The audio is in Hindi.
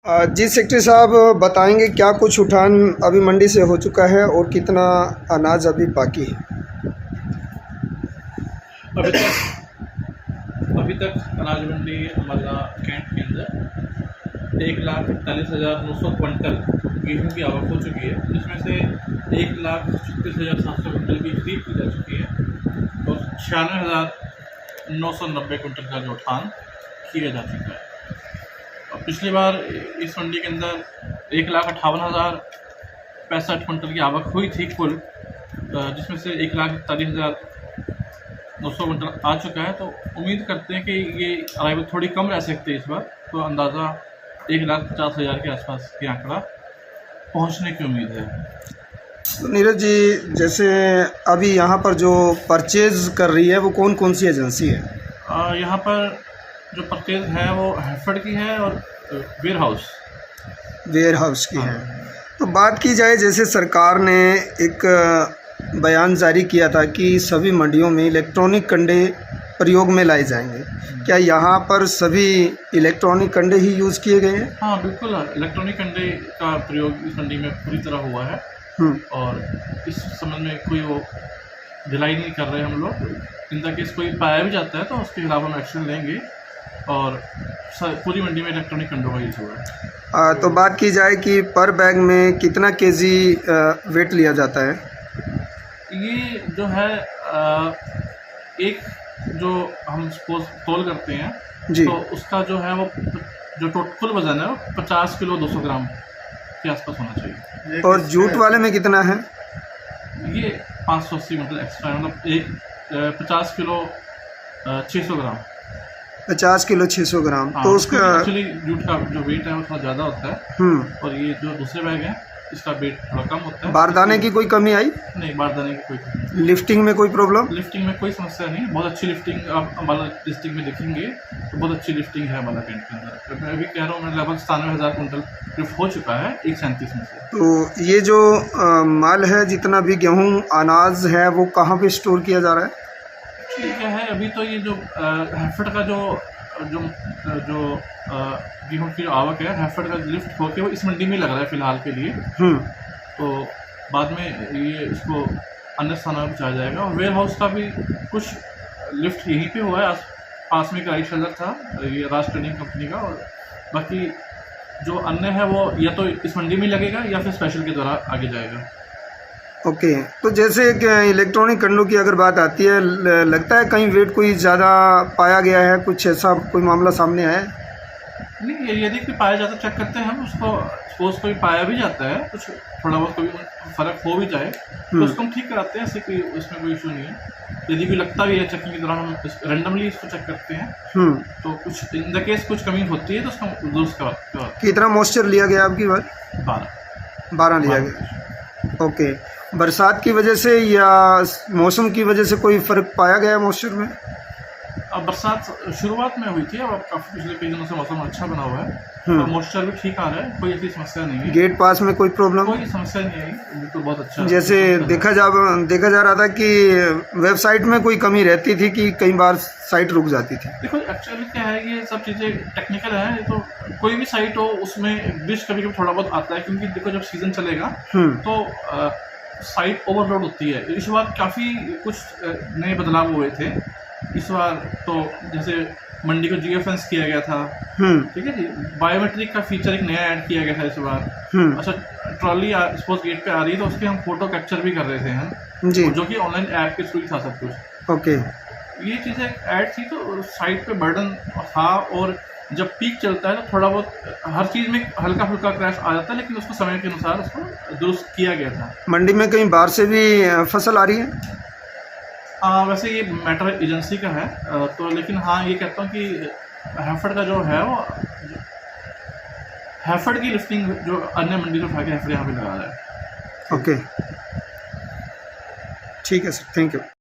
जी सेक्रेटरी साहब, बताएंगे क्या कुछ उठान अभी मंडी से हो चुका है और कितना अनाज अभी बाकी है। अभी तक अनाज मंडी अमरना कैंट के अंदर 1,41,900 क्विंटल गेहूं की आवक हो चुकी है, जिसमें से 1,36,700 क्विंटल की खरीद की जा चुकी है और 96,990 क्विंटल का जो उठान किया जा चुका है। और पिछली बार इस मंडी के अंदर 1,58,065 क्विंटल की आवक हुई थी कुल, जिसमें से 1,41,900 क्विंटल आ चुका है। तो उम्मीद करते हैं कि ये अराइवल थोड़ी कम रह सकती है इस बार, तो अंदाज़ा 1,50,000 के आसपास की आंकड़ा पहुंचने की उम्मीद है। तो नीरज जी, जैसे अभी यहाँ पर जो परचेज कर रही है वो कौन कौन सी एजेंसी है? यहाँ पर जो परचेज है वो हैफेड की है और वेयर हाउस की है। तो बात की जाए, जैसे सरकार ने एक बयान जारी किया था कि सभी मंडियों में इलेक्ट्रॉनिक कंडे प्रयोग में लाए जाएंगे, क्या यहाँ पर सभी इलेक्ट्रॉनिक कंडे ही यूज़ किए गए हैं? हाँ बिल्कुल, इलेक्ट्रॉनिक कंडे का प्रयोग इस मंडी में पूरी तरह हुआ है और इस संबंध में कोई वो ढिलाई नहीं कर रहे हम लोग। इन केस कोई पाया भी जाता है तो उसके खिलाफ हम एक्शन लेंगे और पूरी मंडी में इलेक्ट्रॉनिक कंडों का यूज हुआ है। तो बात की जाए कि पर बैग में कितना केजी वेट लिया जाता है? ये जो है एक जो हम सपोज तोल करते हैं जी, तो उसका जो है वो जो कुल वजन है वो 50 किलो 200 ग्राम के आसपास होना चाहिए। और जूट वाले में कितना है? ये 580 मतलब एक्स्ट्रा, मतलब एक 50 किलो 600 ग्राम। 50 किलो 600 ग्राम। तो उसका एक्चुअली जूट का जो वेट है वो थोड़ा ज़्यादा होता है और ये जो दूसरे बैग हैं इसका वेट थोड़ा कम होता है। बारदाने की कोई कमी आई? नहीं, बारदाने की कोई कमी नहीं। लिफ्टिंग में कोई प्रॉब्लम? लिफ्टिंग में कोई समस्या नहीं, बहुत अच्छी लिफ्टिंग आप अम्बाला डिस्ट्रिक्ट में देखेंगे तो बहुत अच्छी लिफ्टिंग है अम्बाला कैंट के अंदर। मैं अभी कह रहा हूँ, मैं लगभग 97,000 क्विंटल लिफ्ट हो चुका है 137 में से। तो ये जो माल है, जितना भी गेहूँ अनाज है, वो कहाँ पे स्टोर किया जा रहा है? ठीक है, अभी तो ये जो हैफेड का जो गेहूँ की आवक है, हैफेड का लिफ्ट होके वो इस मंडी में लग रहा है फिलहाल के लिए। तो बाद में ये इसको अन्य स्थानों में पहुँचाया जाएगा। और वेयर हाउस का भी कुछ लिफ्ट यहीं पे हुआ है, पास में एक राइस शेल्टर था ये राज ट्रेडिंग कंपनी का, और बाकी जो अन्य है वो या तो इस मंडी में लगेगा या फिर स्पेशल के द्वारा आगे जाएगा। ओके। तो जैसे इलेक्ट्रॉनिक कंडों की अगर बात आती है, लगता है कहीं वेट कोई ज़्यादा पाया गया है, कुछ ऐसा कोई मामला सामने आया है? नहीं, यदि कोई पाया जाता चेक करते हैं हम उसको। सपोज कोई पाया भी जाता है, कुछ थोड़ा बहुत कोई फ़र्क हो भी जाए तो उसको हम ठीक कराते हैं, ऐसे कोई उसमें कोई इशू नहीं है। यदि कोई लगता भी है टचेकिंग के दौरान हम रेंडमली इसको चेक करते हैं, तो कुछ इन द केस कुछ कमी होती है तो उसको दुरुस्त करवा। कितना मॉइस्चर लिया गया आपकी बार? 12 लिया गया। ओके। बरसात की वजह से या मौसम की वजह से कोई फ़र्क पाया गया मॉइस्चर में? अब बरसात शुरुआत में हुई थी, अब काफ़ी पिछले कई दिनों से मौसम अच्छा बना हुआ है और मॉइस्चर भी ठीक आ रहा है, कोई ऐसी समस्या नहीं है। गेट पास में कोई प्रॉब्लम? कोई समस्या नहीं आई, बिल्कुल बहुत अच्छा। जैसे देखा जा रहा था कि वेबसाइट में कोई कमी रहती थी कि कई बार साइट रुक जाती थी। देखो एक्चुअली क्या है, ये सब चीज़ें टेक्निकल है, तो कोई भी साइट हो उसमें ग्लिच कभी कभी थोड़ा बहुत आता है, क्योंकि देखो जब सीज़न चलेगा तो साइट ओवरलोड होती है। इस बार काफ़ी कुछ नए बदलाव हुए थे इस बार। तो जैसे मंडी को जीओफेंस किया गया था, ठीक है जी। बायोमेट्रिक का फीचर एक नया ऐड किया गया था इस बार। अच्छा, ट्रॉली सपोज गेट पे आ रही है तो उसके हम फोटो कैप्चर भी कर रहे थे हम जी, जो कि ऑनलाइन ऐप के थ्रू ही था सब कुछ। ओके। ये चीज़ें ऐड थी तो साइट पे बर्डन था, और जब पीक चलता है तो थोड़ा बहुत हर चीज़ में हल्का फुल्का क्रैश आ जाता है, लेकिन उसको समय के अनुसार उसको दुरुस्त किया गया था। मंडी में कहीं बाहर से भी फसल आ रही है? वैसे ये मैटर एजेंसी का है, तो लेकिन हाँ ये कहता हूँ कि हैफेड का जो है वो हैफेड की लिफ्टिंग जो अन्य मंडी से उठा के हैफेड यहाँ पे लगा रहा है। ओके, ठीक है सर, थैंक यू।